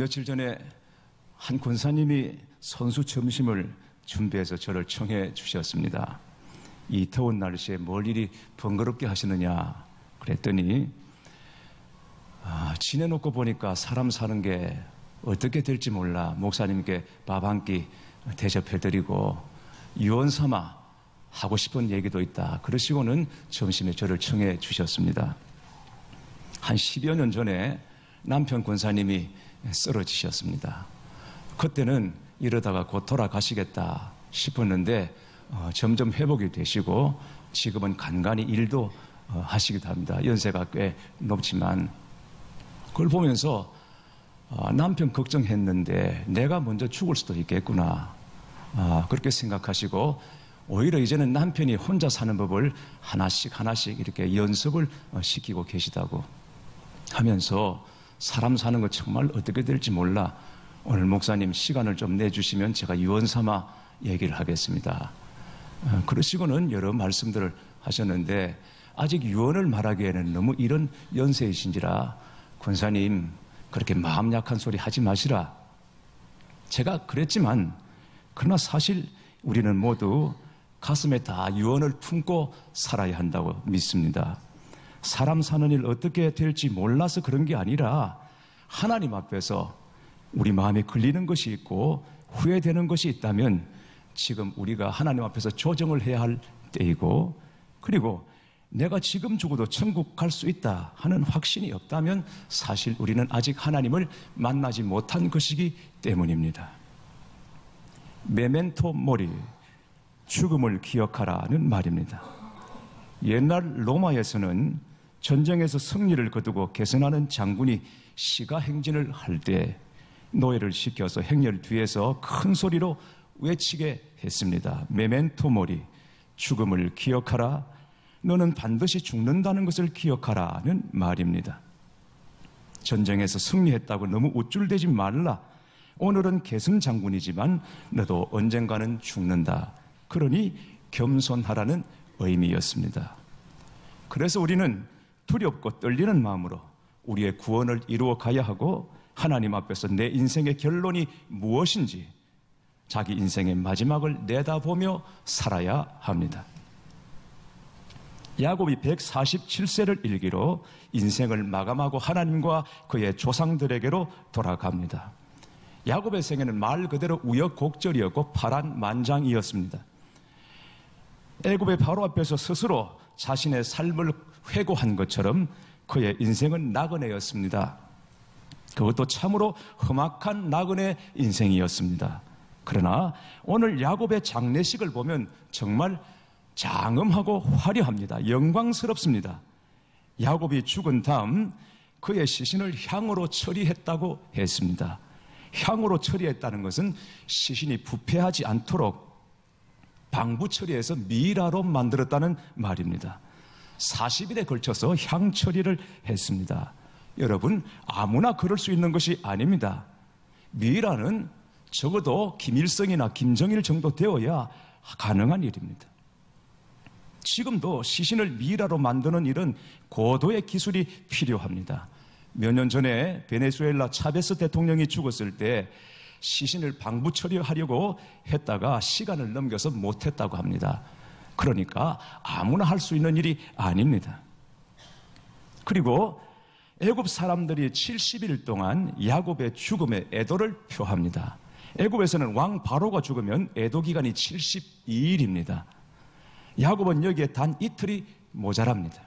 며칠 전에 한 권사님이 선수 점심을 준비해서 저를 청해 주셨습니다. 이 더운 날씨에 뭘 이리 번거롭게 하시느냐 그랬더니 지내놓고 보니까 사람 사는 게 어떻게 될지 몰라 목사님께 밥 한 끼 대접해드리고 유언 삼아 하고 싶은 얘기도 있다. 그러시고는 점심에 저를 청해 주셨습니다. 한 10여 년 전에 남편 권사님이 쓰러지셨습니다. 그때는 이러다가 곧 돌아가시겠다 싶었는데 점점 회복이 되시고 지금은 간간히 일도 하시기도 합니다. 연세가 꽤 높지만 그걸 보면서 남편 걱정했는데 내가 먼저 죽을 수도 있겠구나 그렇게 생각하시고 오히려 이제는 남편이 혼자 사는 법을 하나씩 이렇게 연습을 시키고 계시다고 하면서 사람 사는 거 정말 어떻게 될지 몰라 오늘 목사님 시간을 좀 내주시면 제가 유언 삼아 얘기를 하겠습니다. 그러시고는 여러 말씀들을 하셨는데 아직 유언을 말하기에는 너무 이런 연세이신지라 권사님 그렇게 마음 약한 소리 하지 마시라. 제가 그랬지만 그러나 사실 우리는 모두 가슴에 다 유언을 품고 살아야 한다고 믿습니다. 사람 사는 일 어떻게 될지 몰라서 그런 게 아니라 하나님 앞에서 우리 마음에 걸리는 것이 있고 후회되는 것이 있다면 지금 우리가 하나님 앞에서 조정을 해야 할 때이고 그리고 내가 지금 죽어도 천국 갈 수 있다 하는 확신이 없다면 사실 우리는 아직 하나님을 만나지 못한 것이기 때문입니다. 메멘토 모리, 죽음을 기억하라는 말입니다. 옛날 로마에서는 전쟁에서 승리를 거두고 개선하는 장군이 시가 행진을 할 때 노예를 시켜서 행렬 뒤에서 큰 소리로 외치게 했습니다. 메멘토 모리, 죽음을 기억하라. 너는 반드시 죽는다는 것을 기억하라는 말입니다. 전쟁에서 승리했다고 너무 우쭐대지 말라. 오늘은 개선 장군이지만 너도 언젠가는 죽는다. 그러니 겸손하라는 의미였습니다. 그래서 우리는 두렵고 떨리는 마음으로 우리의 구원을 이루어 가야 하고 하나님 앞에서 내 인생의 결론이 무엇인지 자기 인생의 마지막을 내다보며 살아야 합니다. 야곱이 147세를 일기로 인생을 마감하고 하나님과 그의 조상들에게로 돌아갑니다. 야곱의 생애는 말 그대로 우여곡절이었고 파란만장이었습니다. 애굽의 바로 앞에서 스스로 자신의 삶을 회고한 것처럼 그의 인생은 나그네였습니다. 그것도 참으로 험악한 나그네 인생이었습니다. 그러나 오늘 야곱의 장례식을 보면 정말 장엄하고 화려합니다. 영광스럽습니다. 야곱이 죽은 다음 그의 시신을 향으로 처리했다고 했습니다. 향으로 처리했다는 것은 시신이 부패하지 않도록 방부 처리해서 미라로 만들었다는 말입니다. 40일에 걸쳐서 향 처리를 했습니다. 여러분, 아무나 그럴 수 있는 것이 아닙니다. 미라는 적어도 김일성이나 김정일 정도 되어야 가능한 일입니다. 지금도 시신을 미라로 만드는 일은 고도의 기술이 필요합니다. 몇 년 전에 베네수엘라 차베스 대통령이 죽었을 때 시신을 방부 처리하려고 했다가 시간을 넘겨서 못했다고 합니다. 그러니까 아무나 할 수 있는 일이 아닙니다. 그리고 애굽 사람들이 70일 동안 야곱의 죽음에 애도를 표합니다. 애굽에서는 왕 바로가 죽으면 애도 기간이 72일입니다. 야곱은 여기에 단 이틀이 모자랍니다.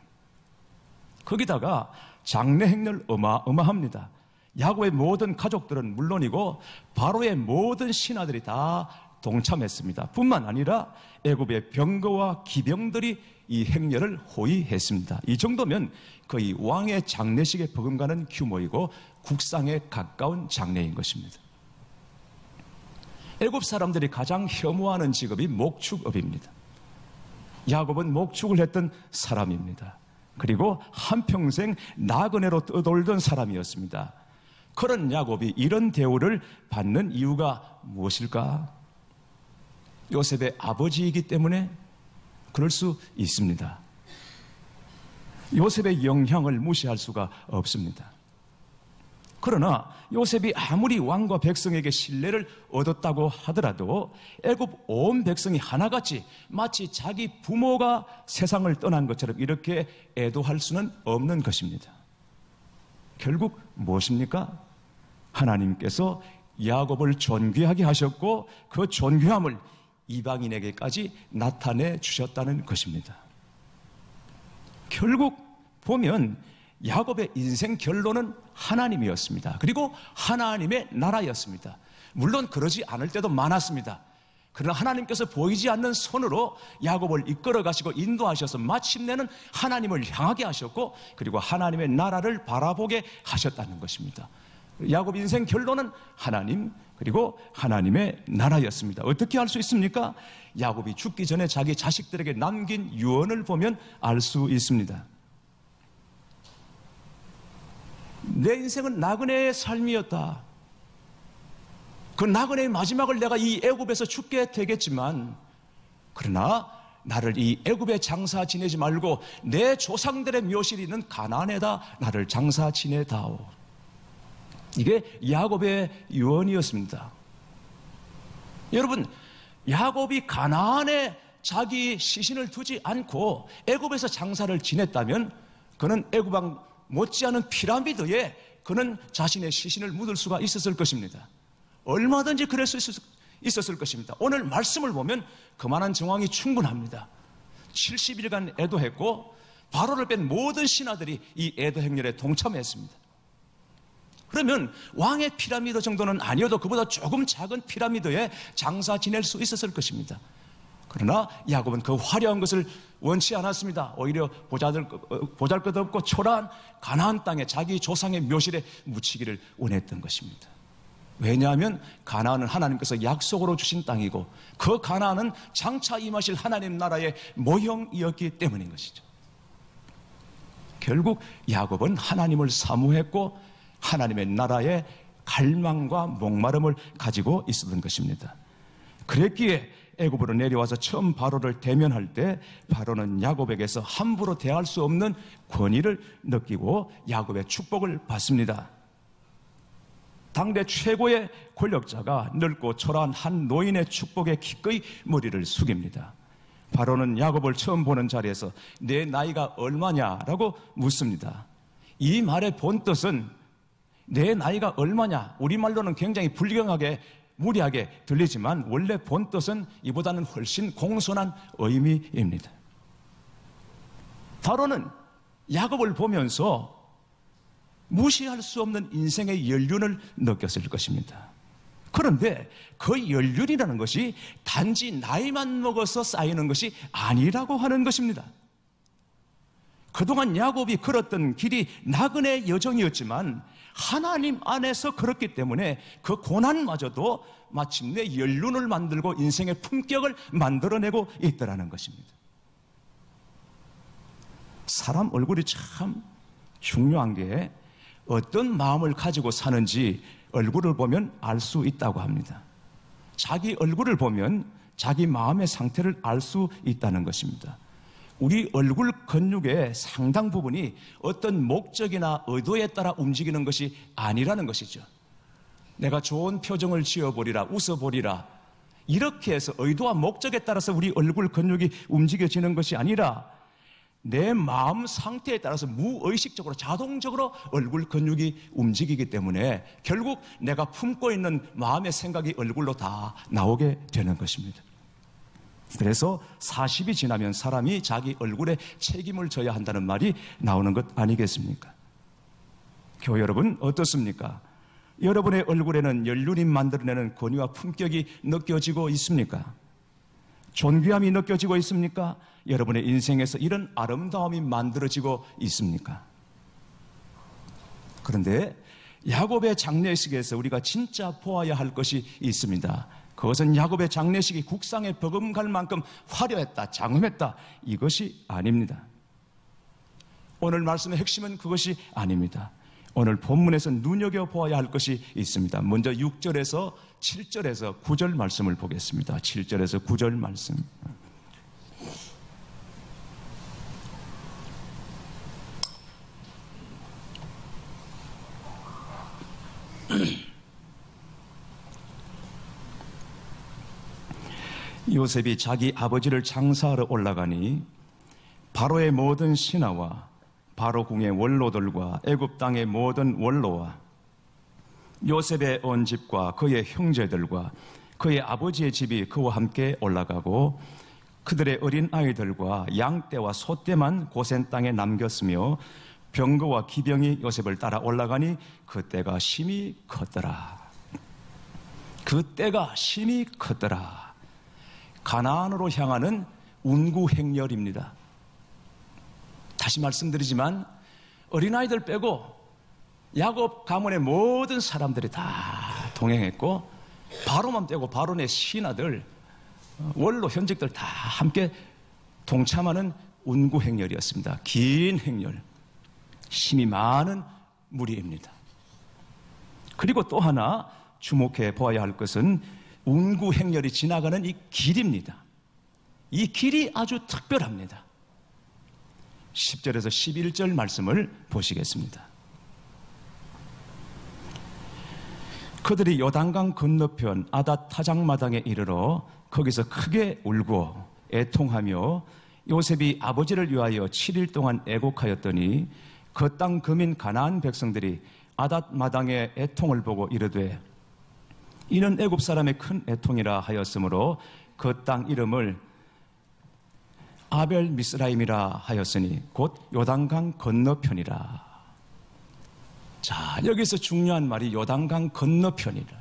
거기다가 장례 행렬 어마어마합니다. 야곱의 모든 가족들은 물론이고 바로의 모든 신하들이 다 동참했습니다. 뿐만 아니라 애굽의 병거와 기병들이 이 행렬을 호위했습니다. 이 정도면 거의 왕의 장례식에 버금가는 규모이고 국상에 가까운 장례인 것입니다. 애굽 사람들이 가장 혐오하는 직업이 목축업입니다. 야곱은 목축을 했던 사람입니다. 그리고 한평생 나그네로 떠돌던 사람이었습니다. 그런 야곱이 이런 대우를 받는 이유가 무엇일까? 요셉의 아버지이기 때문에 그럴 수 있습니다. 요셉의 영향을 무시할 수가 없습니다. 그러나 요셉이 아무리 왕과 백성에게 신뢰를 얻었다고 하더라도 애굽 온 백성이 하나같이 마치 자기 부모가 세상을 떠난 것처럼 이렇게 애도할 수는 없는 것입니다. 결국 무엇입니까? 하나님께서 야곱을 존귀하게 하셨고 그 존귀함을 이방인에게까지 나타내 주셨다는 것입니다. 결국 보면 야곱의 인생 결론은 하나님이었습니다. 그리고 하나님의 나라였습니다. 물론 그러지 않을 때도 많았습니다. 그러나 하나님께서 보이지 않는 손으로 야곱을 이끌어 가시고 인도하셔서 마침내는 하나님을 향하게 하셨고 그리고 하나님의 나라를 바라보게 하셨다는 것입니다. 야곱 인생 결론은 하나님 그리고 하나님의 나라였습니다. 어떻게 알 수 있습니까? 야곱이 죽기 전에 자기 자식들에게 남긴 유언을 보면 알 수 있습니다. 내 인생은 나그네의 삶이었다. 그 나그네의 마지막을 내가 이 애굽에서 죽게 되겠지만 그러나 나를 이 애굽에 장사 지내지 말고 내 조상들의 묘실이 있는 가나안에다 나를 장사 지내다오. 이게 야곱의 유언이었습니다. 여러분, 야곱이 가나안에 자기 시신을 두지 않고 애굽에서 장사를 지냈다면 그는 애굽 왕 못지않은 피라미드에 그는 자신의 시신을 묻을 수가 있었을 것입니다. 얼마든지 그럴 수 있었을 것입니다. 오늘 말씀을 보면 그만한 정황이 충분합니다. 70일간 애도했고 바로를 뺀 모든 신하들이 이 애도 행렬에 동참했습니다. 그러면 왕의 피라미드 정도는 아니어도 그보다 조금 작은 피라미드에 장사 지낼 수 있었을 것입니다. 그러나 야곱은 그 화려한 것을 원치 않았습니다. 오히려 보잘것없고 초라한 가나안 땅에 자기 조상의 묘실에 묻히기를 원했던 것입니다. 왜냐하면 가나안은 하나님께서 약속으로 주신 땅이고 그 가나안은 장차 임하실 하나님 나라의 모형이었기 때문인 것이죠. 결국 야곱은 하나님을 사모했고 하나님의 나라의 갈망과 목마름을 가지고 있었던 것입니다. 그랬기에 애굽으로 내려와서 처음 바로를 대면할 때 바로는 야곱에게서 함부로 대할 수 없는 권위를 느끼고 야곱의 축복을 받습니다. 당대 최고의 권력자가 늙고 초라한 한 노인의 축복에 기꺼이 머리를 숙입니다. 바로는 야곱을 처음 보는 자리에서 내 나이가 얼마냐라고 묻습니다. 이 말의 본뜻은 내 나이가 얼마냐, 우리말로는 굉장히 불경하게 무리하게 들리지만 원래 본뜻은 이보다는 훨씬 공손한 의미입니다. 바로는 야곱을 보면서 무시할 수 없는 인생의 연륜을 느꼈을 것입니다. 그런데 그 연륜이라는 것이 단지 나이만 먹어서 쌓이는 것이 아니라고 하는 것입니다. 그동안 야곱이 걸었던 길이 나그네 여정이었지만 하나님 안에서 걸었기 때문에 그 고난마저도 마침내 연륜을 만들고 인생의 품격을 만들어내고 있더라는 것입니다. 사람 얼굴이 참 중요한 게 어떤 마음을 가지고 사는지 얼굴을 보면 알 수 있다고 합니다. 자기 얼굴을 보면 자기 마음의 상태를 알 수 있다는 것입니다. 우리 얼굴 근육의 상당 부분이 어떤 목적이나 의도에 따라 움직이는 것이 아니라는 것이죠. 내가 좋은 표정을 지어보리라, 웃어보리라, 이렇게 해서 의도와 목적에 따라서 우리 얼굴 근육이 움직여지는 것이 아니라 내 마음 상태에 따라서 무의식적으로 자동적으로 얼굴 근육이 움직이기 때문에 결국 내가 품고 있는 마음의 생각이 얼굴로 다 나오게 되는 것입니다. 그래서 40이 지나면 사람이 자기 얼굴에 책임을 져야 한다는 말이 나오는 것 아니겠습니까? 교회 여러분 어떻습니까? 여러분의 얼굴에는 연륜이 만들어내는 권위와 품격이 느껴지고 있습니까? 존귀함이 느껴지고 있습니까? 여러분의 인생에서 이런 아름다움이 만들어지고 있습니까? 그런데 야곱의 장례식에서 우리가 진짜 보아야 할 것이 있습니다. 그것은 야곱의 장례식이 국상에 버금갈 만큼 화려했다, 장엄했다, 이것이 아닙니다. 오늘 말씀의 핵심은 그것이 아닙니다. 오늘 본문에서 눈여겨보아야 할 것이 있습니다. 먼저 6절에서 7절에서 9절 말씀을 보겠습니다. 7절에서 9절 말씀. 요셉이 자기 아버지를 장사하러 올라가니 바로의 모든 신하와 바로 궁의 원로들과 애굽 땅의 모든 원로와 요셉의 온 집과 그의 형제들과 그의 아버지의 집이 그와 함께 올라가고 그들의 어린 아이들과 양떼와 소떼만 고센 땅에 남겼으며 병거와 기병이 요셉을 따라 올라가니 그때가 심히 컸더라. 그때가 심히 컸더라. 가나안으로 향하는 운구행렬입니다. 다시 말씀드리지만 어린아이들 빼고 야곱 가문의 모든 사람들이 다 동행했고 바로만 빼고 바로의 신하들, 원로 현직들 다 함께 동참하는 운구행렬이었습니다. 긴 행렬, 힘이 많은 무리입니다. 그리고 또 하나 주목해 보아야 할 것은 운구행렬이 지나가는 이 길입니다. 이 길이 아주 특별합니다. 10절에서 11절 말씀을 보시겠습니다. 그들이 요단강 건너편 아닷 타작마당에 이르러 거기서 크게 울고 애통하며 요셉이 아버지를 위하여 7일 동안 애곡하였더니 그 땅 거민 가나안 백성들이 아닷 마당의 애통을 보고 이르되 이는 애굽 사람의 큰 애통이라 하였으므로 그 땅 이름을 아벨 미스라임이라 하였으니 곧 요단강 건너편이라. 자, 여기서 중요한 말이 요단강 건너편이라.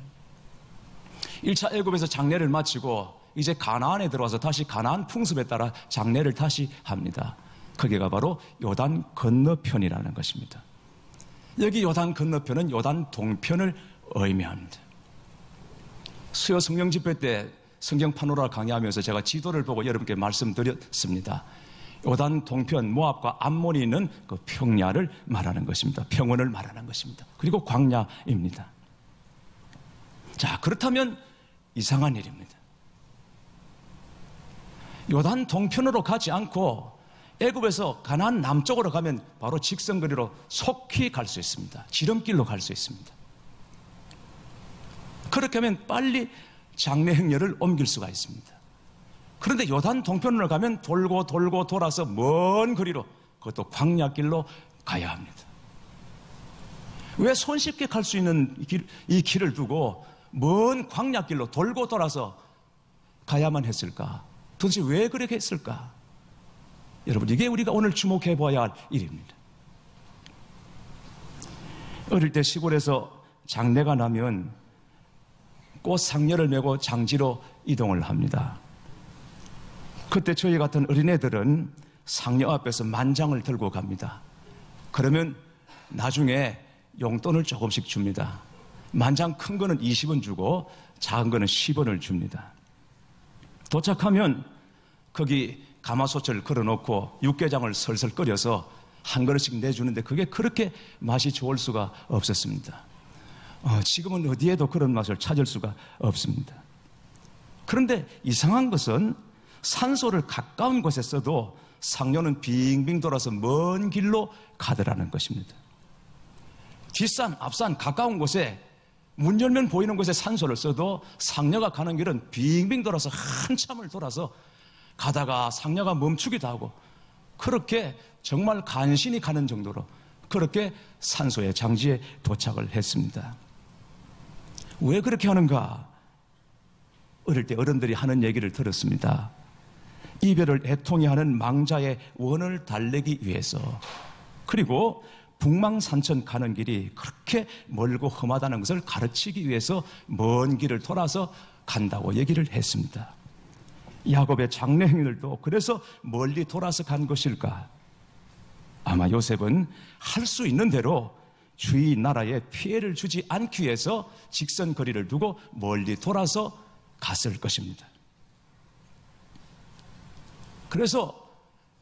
1차 애굽에서 장례를 마치고 이제 가나안에 들어와서 다시 가나안 풍습에 따라 장례를 다시 합니다. 거기가 바로 요단 건너편이라는 것입니다. 여기 요단 건너편은 요단 동편을 의미합니다. 수요 성경 집회 때 성경 파노라 강의하면서 제가 지도를 보고 여러분께 말씀드렸습니다. 요단 동편 모압과 암몬이 있는 그 평야를 말하는 것입니다. 평원을 말하는 것입니다. 그리고 광야입니다. 자, 그렇다면 이상한 일입니다. 요단 동편으로 가지 않고 애굽에서 가나안 남쪽으로 가면 바로 직선거리로 속히 갈 수 있습니다. 지름길로 갈 수 있습니다. 그렇게 하면 빨리 장례 행렬을 옮길 수가 있습니다. 그런데 요단 동편으로 가면 돌고 돌고 돌아서 먼 거리로, 그것도 광야길로 가야 합니다. 왜 손쉽게 갈 수 있는 이 길을 두고 먼 광야길로 돌고 돌아서 가야만 했을까? 도대체 왜 그렇게 했을까? 여러분, 이게 우리가 오늘 주목해 봐야 할 일입니다. 어릴 때 시골에서 장례가 나면 꽃 상렬을 메고 장지로 이동을 합니다. 그때 저희 같은 어린애들은 상녀 앞에서 만장을 들고 갑니다. 그러면 나중에 용돈을 조금씩 줍니다. 만장 큰 거는 20원 주고 작은 거는 10원을 줍니다. 도착하면 거기 가마솥을 걸어놓고 육개장을 설설 끓여서 한 그릇씩 내주는데 그게 그렇게 맛이 좋을 수가 없었습니다. 지금은 어디에도 그런 맛을 찾을 수가 없습니다. 그런데 이상한 것은 산소를 가까운 곳에 써도 상녀는 빙빙 돌아서 먼 길로 가더라는 것입니다. 뒷산, 앞산 가까운 곳에 문 열면 보이는 곳에 산소를 써도 상녀가 가는 길은 빙빙 돌아서 한참을 돌아서 가다가 상녀가 멈추기도 하고 그렇게 정말 간신히 가는 정도로 그렇게 산소의 장지에 도착을 했습니다. 왜 그렇게 하는가? 어릴 때 어른들이 하는 얘기를 들었습니다. 이별을 애통해 하는 망자의 원을 달래기 위해서, 그리고 북망산천 가는 길이 그렇게 멀고 험하다는 것을 가르치기 위해서 먼 길을 돌아서 간다고 얘기를 했습니다. 야곱의 장례 행렬도 그래서 멀리 돌아서 간 것일까? 아마 요셉은 할 수 있는 대로 주위 나라에 피해를 주지 않기 위해서 직선 거리를 두고 멀리 돌아서 갔을 것입니다. 그래서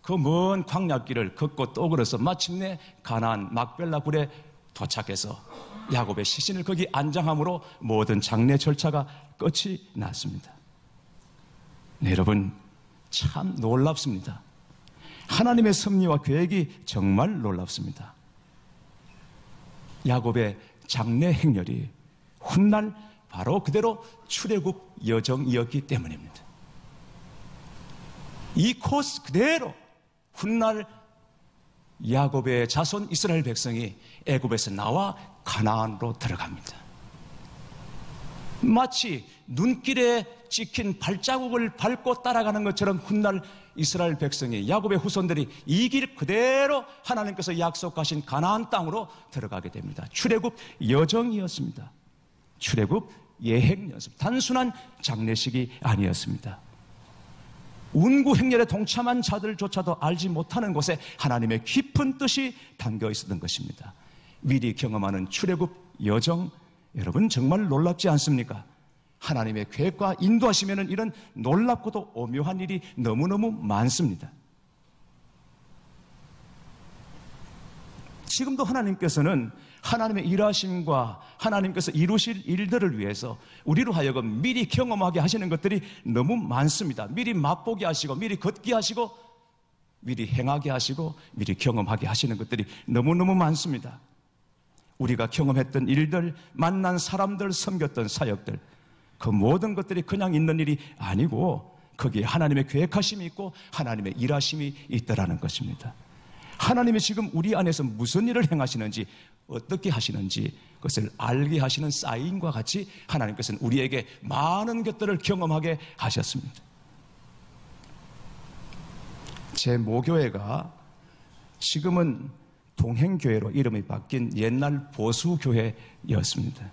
그 먼 광야길을 걷고 또 걸어서 마침내 가나안 막벨라 굴에 도착해서 야곱의 시신을 거기 안장함으로 모든 장례 절차가 끝이 났습니다. 네, 여러분, 참 놀랍습니다. 하나님의 섭리와 계획이 정말 놀랍습니다. 야곱의 장례 행렬이 훗날 바로 그대로 출애굽 여정이었기 때문입니다. 이 코스 그대로 훗날 야곱의 자손 이스라엘 백성이 애굽에서 나와 가나안으로 들어갑니다. 마치 눈길에 찍힌 발자국을 밟고 따라가는 것처럼 훗날 이스라엘 백성이, 야곱의 후손들이 이 길 그대로 하나님께서 약속하신 가나안 땅으로 들어가게 됩니다. 출애굽 여정이었습니다. 출애굽 예행이었습니다. 단순한 장례식이 아니었습니다. 운구 행렬에 동참한 자들조차도 알지 못하는 곳에 하나님의 깊은 뜻이 담겨 있었던 것입니다. 미리 경험하는 출애굽 여정, 여러분 정말 놀랍지 않습니까? 하나님의 계획과 인도하시면 이런 놀랍고도 오묘한 일이 너무너무 많습니다. 지금도 하나님께서는 하나님의 일하심과 하나님께서 이루실 일들을 위해서 우리로 하여금 미리 경험하게 하시는 것들이 너무 많습니다. 미리 맛보게 하시고, 미리 걷게 하시고, 미리 행하게 하시고, 미리 경험하게 하시는 것들이 너무너무 많습니다. 우리가 경험했던 일들, 만난 사람들, 섬겼던 사역들, 그 모든 것들이 그냥 있는 일이 아니고 거기에 하나님의 계획하심이 있고 하나님의 일하심이 있다라는 것입니다. 하나님이 지금 우리 안에서 무슨 일을 행하시는지, 어떻게 하시는지 그것을 알게 하시는 사인과 같이 하나님께서는 우리에게 많은 것들을 경험하게 하셨습니다. 제 모교회가 지금은 동행교회로 이름이 바뀐 옛날 보수교회였습니다.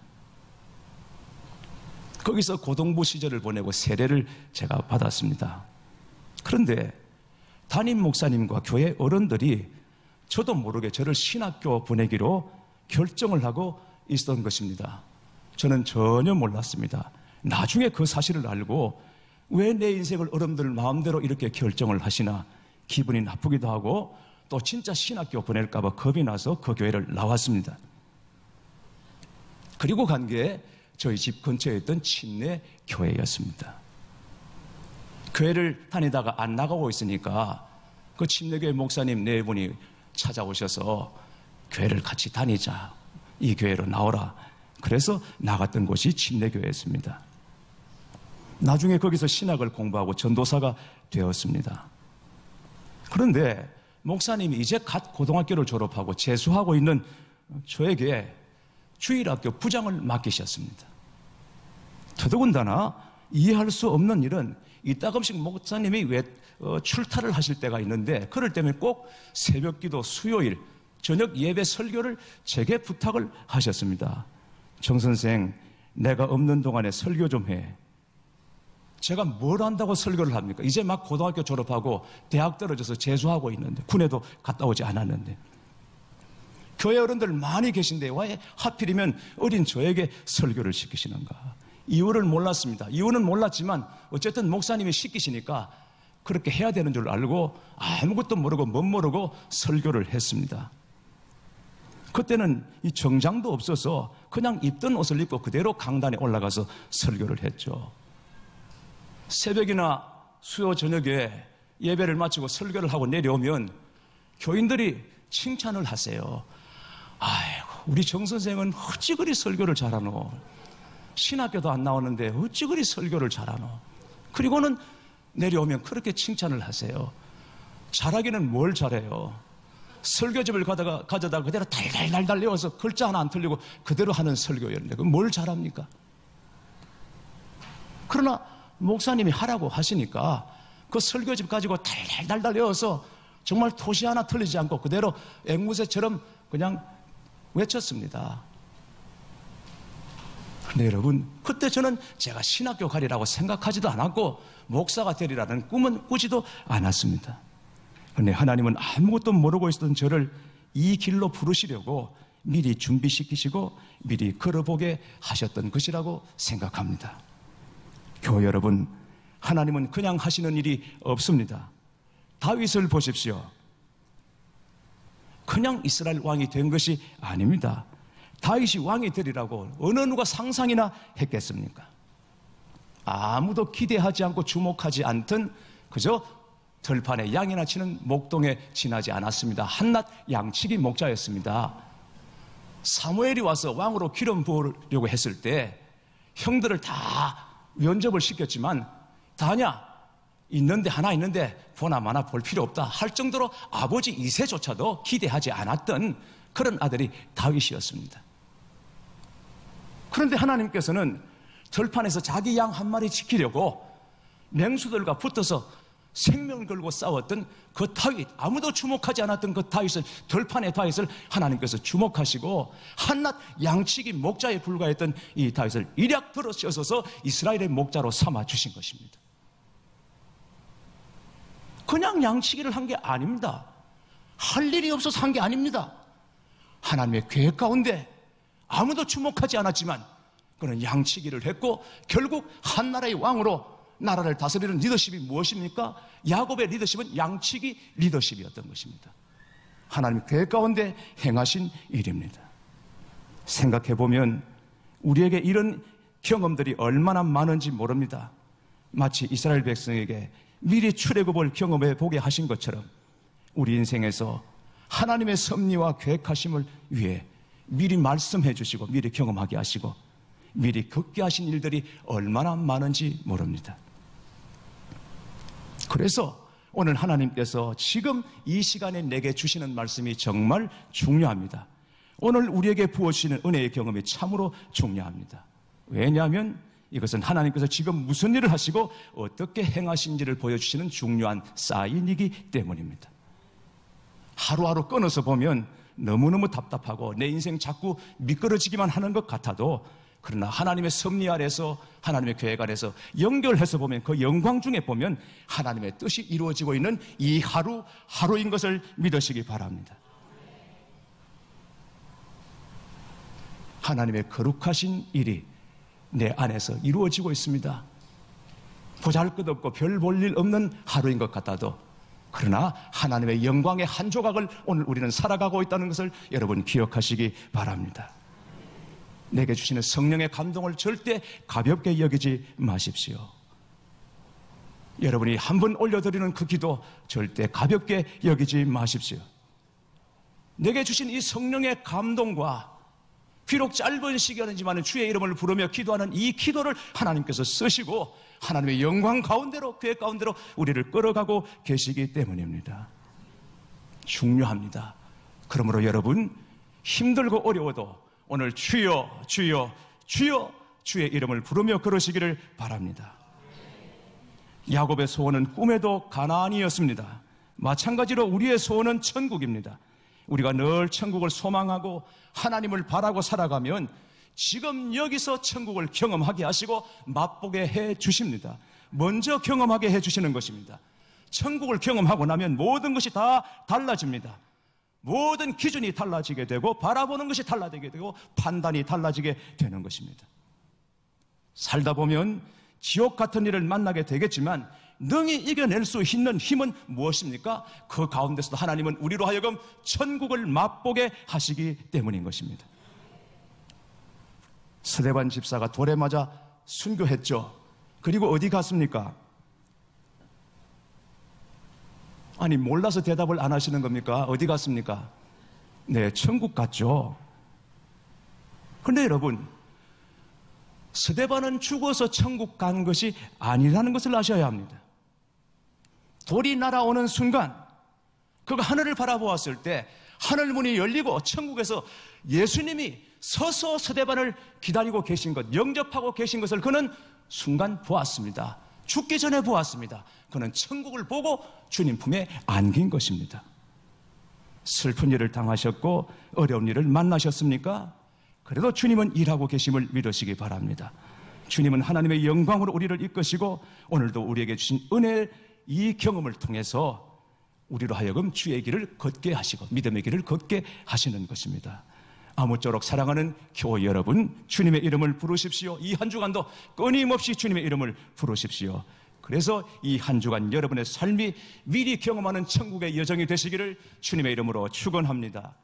거기서 고등부 시절을 보내고 세례를 제가 받았습니다. 그런데 담임 목사님과 교회 어른들이 저도 모르게 저를 신학교 보내기로 결정을 하고 있었던 것입니다. 저는 전혀 몰랐습니다. 나중에 그 사실을 알고 왜 내 인생을 어른들 마음대로 이렇게 결정을 하시나 기분이 나쁘기도 하고 또 진짜 신학교 보낼까 봐 겁이 나서 그 교회를 나왔습니다. 그리고 간 게 저희 집 근처에 있던 침례 교회였습니다. 교회를 다니다가 안 나가고 있으니까 그 침례교회 목사님 네 분이 찾아오셔서 교회를 같이 다니자, 이 교회로 나오라. 그래서 나갔던 곳이 침례교회였습니다. 나중에 거기서 신학을 공부하고 전도사가 되었습니다. 그런데 목사님이 이제 갓 고등학교를 졸업하고 재수하고 있는 저에게 주일학교 부장을 맡기셨습니다. 더더군다나 이해할 수 없는 일은 이따금씩 목사님이 출타를 하실 때가 있는데 그럴 때면 꼭 새벽기도, 수요일, 저녁 예배 설교를 제게 부탁을 하셨습니다. 정 선생, 내가 없는 동안에 설교 좀 해. 제가 뭘 안다고 설교를 합니까? 이제 막 고등학교 졸업하고 대학 떨어져서 재수하고 있는데, 군에도 갔다 오지 않았는데. 교회 어른들 많이 계신데 왜 하필이면 어린 저에게 설교를 시키시는가? 이유를 몰랐습니다. 이유는 몰랐지만 어쨌든 목사님이 시키시니까 그렇게 해야 되는 줄 알고 아무것도 모르고 못 모르고 설교를 했습니다. 그때는 이 정장도 없어서 그냥 입던 옷을 입고 그대로 강단에 올라가서 설교를 했죠. 새벽이나 수요 저녁에 예배를 마치고 설교를 하고 내려오면 교인들이 칭찬을 하세요. 아이고, 우리 정 선생은 어찌 그리 설교를 잘하노. 신학교도 안 나오는데 어찌 그리 설교를 잘하노. 그리고는 내려오면 그렇게 칭찬을 하세요. 잘하기는 뭘 잘해요. 설교집을 가져다가 그대로 달달달달 외워서 글자 하나 안 틀리고 그대로 하는 설교였는데 그럼 뭘 잘합니까? 그러나 목사님이 하라고 하시니까 그 설교집 가지고 달달달달 외워서 정말 토시 하나 틀리지 않고 그대로 앵무새처럼 그냥 외쳤습니다. 근데 여러분, 그때 저는 제가 신학교 가리라고 생각하지도 않았고 목사가 되리라는 꿈은 꾸지도 않았습니다. 그런데 하나님은 아무것도 모르고 있었던 저를 이 길로 부르시려고 미리 준비시키시고 미리 걸어보게 하셨던 것이라고 생각합니다. 교회 여러분, 하나님은 그냥 하시는 일이 없습니다. 다윗을 보십시오. 그냥 이스라엘 왕이 된 것이 아닙니다. 다윗이 왕이 되리라고 어느 누가 상상이나 했겠습니까? 아무도 기대하지 않고 주목하지 않던 그저 들판에 양이나 치는 목동에 지나지 않았습니다. 한낱 양치기 목자였습니다. 사무엘이 와서 왕으로 기름 부으려고 했을 때 형들을 다 면접을 시켰지만 다냐? 하나 있는데 보나마나 볼 필요 없다 할 정도로 아버지 이새조차도 기대하지 않았던 그런 아들이 다윗이었습니다. 그런데 하나님께서는 들판에서 자기 양 한 마리 지키려고 맹수들과 붙어서 생명을 걸고 싸웠던 그 다윗, 아무도 주목하지 않았던 그 다윗을, 들판의 다윗을 하나님께서 주목하시고 한낱 양치기 목자에 불과했던 이 다윗을 일약 들어셔서 이스라엘의 목자로 삼아 주신 것입니다. 그냥 양치기를 한 게 아닙니다. 할 일이 없어서 한 게 아닙니다. 하나님의 계획 가운데 아무도 주목하지 않았지만 그는 양치기를 했고 결국 한 나라의 왕으로 나라를 다스리는 리더십이 무엇입니까? 야곱의 리더십은 양치기 리더십이었던 것입니다. 하나님의 계획 가운데 행하신 일입니다. 생각해보면 우리에게 이런 경험들이 얼마나 많은지 모릅니다. 마치 이스라엘 백성에게 미리 출애굽을 경험해 보게 하신 것처럼 우리 인생에서 하나님의 섭리와 계획하심을 위해 미리 말씀해 주시고 미리 경험하게 하시고 미리 겪게 하신 일들이 얼마나 많은지 모릅니다. 그래서 오늘 하나님께서 지금 이 시간에 내게 주시는 말씀이 정말 중요합니다. 오늘 우리에게 부어주시는 은혜의 경험이 참으로 중요합니다. 왜냐하면 이것은 하나님께서 지금 무슨 일을 하시고 어떻게 행하신지를 보여주시는 중요한 사인이기 때문입니다. 하루하루 끊어서 보면 너무너무 답답하고 내 인생 자꾸 미끄러지기만 하는 것 같아도 그러나 하나님의 섭리 아래서 하나님의 계획 아래서 연결해서 보면 그 영광 중에 보면 하나님의 뜻이 이루어지고 있는 이 하루인 것을 믿으시기 바랍니다. 하나님의 거룩하신 일이 내 안에서 이루어지고 있습니다. 보잘것없고 별 볼 일 없는 하루인 것 같아도 그러나 하나님의 영광의 한 조각을 오늘 우리는 살아가고 있다는 것을 여러분 기억하시기 바랍니다. 내게 주시는 성령의 감동을 절대 가볍게 여기지 마십시오. 여러분이 한 번 올려드리는 그 기도 절대 가볍게 여기지 마십시오. 내게 주신 이 성령의 감동과 비록 짧은 시간이지만 주의 이름을 부르며 기도하는 이 기도를 하나님께서 쓰시고 하나님의 영광 가운데로 계획 가운데로 우리를 끌어가고 계시기 때문입니다. 중요합니다. 그러므로 여러분 힘들고 어려워도 오늘 주여 주여 주여 주의 이름을 부르며 걸으시기를 바랍니다. 야곱의 소원은 꿈에도 가나안이었습니다. 마찬가지로 우리의 소원은 천국입니다. 우리가 늘 천국을 소망하고 하나님을 바라고 살아가면 지금 여기서 천국을 경험하게 하시고 맛보게 해 주십니다. 먼저 경험하게 해 주시는 것입니다. 천국을 경험하고 나면 모든 것이 다 달라집니다. 모든 기준이 달라지게 되고 바라보는 것이 달라지게 되고 판단이 달라지게 되는 것입니다. 살다 보면 지옥 같은 일을 만나게 되겠지만 능히 이겨낼 수 있는 힘은 무엇입니까? 그 가운데서도 하나님은 우리로 하여금 천국을 맛보게 하시기 때문인 것입니다. 스데반 집사가 돌에 맞아 순교했죠. 그리고 어디 갔습니까? 아니 몰라서 대답을 안 하시는 겁니까? 어디 갔습니까? 네, 천국 갔죠. 그런데 여러분 스데반은 죽어서 천국 간 것이 아니라는 것을 아셔야 합니다. 돌이 날아오는 순간 그가 하늘을 바라보았을 때 하늘문이 열리고 천국에서 예수님이 서서 스데반을 기다리고 계신 것, 영접하고 계신 것을 그는 순간 보았습니다. 죽기 전에 보았습니다. 그는 천국을 보고 주님 품에 안긴 것입니다. 슬픈 일을 당하셨고 어려운 일을 만나셨습니까? 그래도 주님은 일하고 계심을 믿으시기 바랍니다. 주님은 하나님의 영광으로 우리를 이끄시고 오늘도 우리에게 주신 은혜의 이 경험을 통해서 우리로 하여금 주의 길을 걷게 하시고 믿음의 길을 걷게 하시는 것입니다. 아무쪼록 사랑하는 교회 여러분, 주님의 이름을 부르십시오. 이 한 주간도 끊임없이 주님의 이름을 부르십시오. 그래서 이 한 주간 여러분의 삶이 미리 경험하는 천국의 여정이 되시기를 주님의 이름으로 축원합니다.